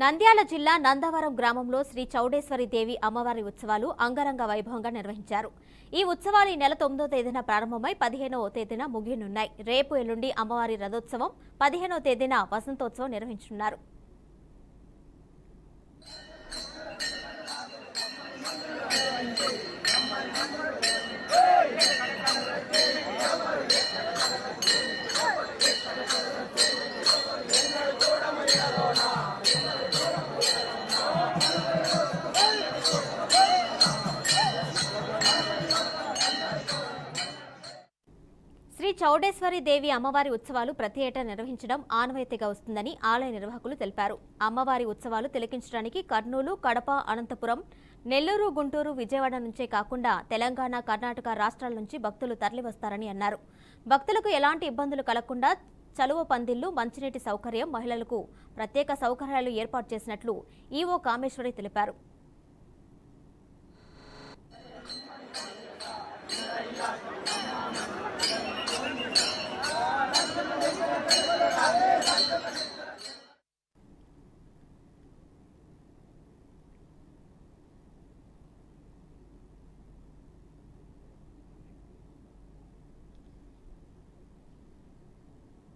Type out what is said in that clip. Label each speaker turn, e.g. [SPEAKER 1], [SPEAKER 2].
[SPEAKER 1] నంద్యాల జిల్లా నందవరం గ్రామంలో శ్రీ చౌడేశ్వరి దేవి అమ్మవారి ఉత్సవాలు అంగరంగ వైభవంగా నిర్వహించారు. ఈ ఉత్సవాలు ఈ నెల 9వ తేదీన ప్రారంభమై 15వ తేదీన ముగియనున్నాయి. రేపు ఎల్లుండి అమ్మవారి రథోత్సవం, 15వ తేదీన వసంతోత్సవం నిర్వహించనున్నారు. శ్రీ చౌడేశ్వరి దేవి అమ్మవారి ఉత్సవాలు ప్రతి ఏటా నిర్వహించడం ఆనవాయితీగా వస్తుందని ఆలయ నిర్వాహకులు తెలిపారు. అమ్మవారి ఉత్సవాలు తిలకించడానికి కర్నూలు, కడప, అనంతపురం, నెల్లూరు, గుంటూరు, విజయవాడ నుంచే కాకుండా తెలంగాణ, కర్ణాటక రాష్ట్రాల నుంచి భక్తులు తరలివస్తారని అన్నారు. భక్తులకు ఎలాంటి ఇబ్బందులు కలగకుండా చలువ పందిళ్లు, మంచినీటి సౌకర్యం, మహిళలకు ప్రత్యేక సౌకర్యాలు ఏర్పాటు చేసినట్లు ఈవో కామేశ్వరి తెలిపారు.